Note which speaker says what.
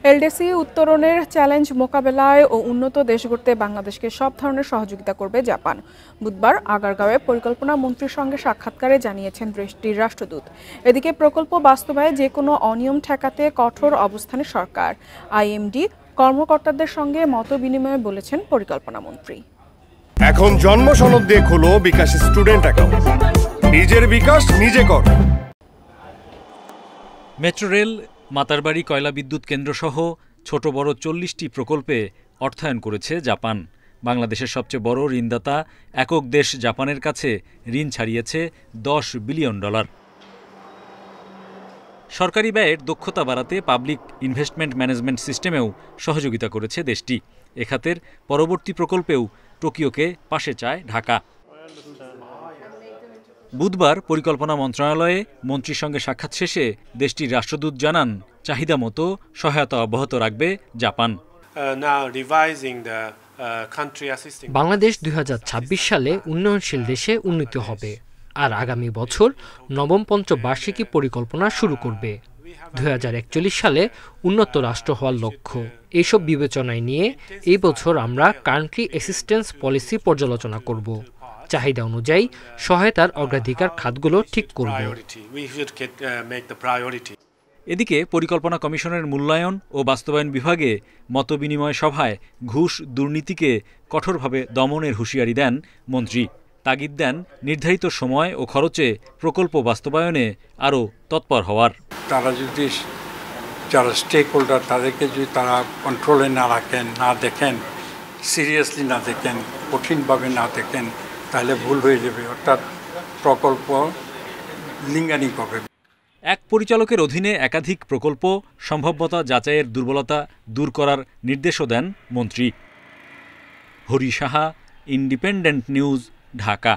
Speaker 1: LDC উত্তরণের challenge মোকাবেলায় ও উন্নত দেশ গড়তে বাংলাদেশকে সব ধরনের সহযোগিতা করবে জাপান। বুধবার আগারগাঁওয়ে পরিকল্পনা মন্ত্রীর সঙ্গে সাক্ষাৎকারে জানিয়েছেন দেশটির রাষ্ট্রদূত। এদিকে প্রকল্প বাস্তবায়নে যে কোনো অনিয়ম ঠেকাতে কঠোর অবস্থানে সরকার। আইএমডি কর্মকর্তাদের সঙ্গে মতবিনিময়ে বলেছেন পরিকল্পনা মন্ত্রী।
Speaker 2: এখন জন্ম সনদ দিয়ে খোলো বিকাশ স্টুডেন্ট অ্যাকাউন্ট। নিজের বিকাশ নিজে কর।
Speaker 3: মেট্রো রেল, মাতারবাড়ি কয়লা বিদ্যুৎ কেন্দ্র সহ ছোট বড় ৪০টি প্রকল্পে অর্থায়ন করেছে জাপান। বাংলাদেশের সবচেয়ে বড় ঋণদাতা একক দেশ জাপানের কাছে ঋণ ছাড়িয়েছে $10 বিলিয়ন। সরকারি ব্যয়ের দক্ষতা বাড়াতে পাবলিক ইনভেস্টমেন্ট ম্যানেজমেন্ট সিস্টেমেও সহযোগিতা করেছে দেশটি। এ খাতের পরবর্তী প্রকল্পেও টোকিওকে পাশে চায় ঢাকা। বুধবার পরিকল্পনা মন্ত্রণালয়ে মন্ত্রীর সঙ্গে সাক্ষাৎ শেষে দেশটির রাষ্ট্রদূত জানান, চাহিদা মতো সহায়তা অব্যাহত রাখবে জাপান।
Speaker 4: বাংলাদেশ ২০২৬ সালে উন্নয়নশীল দেশে উন্নীত হবে আর আগামী বছর নবম পঞ্চবার্ষিকী পরিকল্পনা শুরু করবে। ২০৪১ সালে উন্নত রাষ্ট্র হওয়ার লক্ষ্য। এইসব বিবেচনায় নিয়ে এই বছর আমরা কান্ট্রি অ্যাসিস্ট্যান্স পলিসি পর্যালোচনা করব। চাহিদা অনুযায়ী সহায়তার অগ্রাধিকার খাতগুলো ঠিক করব।
Speaker 3: এদিকে পরিকল্পনা কমিশনের মূল্যায়ন ও বাস্তবায়ন বিভাগে মতবিনিময় সভায় ঘুষ দুর্নীতিকে কঠোরভাবে দমনের হুঁশিয়ারি দেন মন্ত্রী। তাগিদ দেন নির্ধারিত সময় ও খরচে প্রকল্প বাস্তবায়নে আরও তৎপর হওয়ার।
Speaker 5: তারা যদি যারা স্টেক হোল্ডার তাদেরকে যদি তারা কন্ট্রোলে না রাখেন, না দেখেন, সিরিয়াসলি না দেখেন, কঠিনভাবে না দেখেন, তাহলে ভুল হয়ে যাবে। অর্থাৎ প্রকল্প লিঙ্গানি করবে।
Speaker 3: এক পরিচালকের অধীনে একাধিক প্রকল্প সম্ভাব্যতা যাচাইয়ের দুর্বলতা দূর করার নির্দেশও দেন মন্ত্রী। Hari Saha, independent news, Dhaka.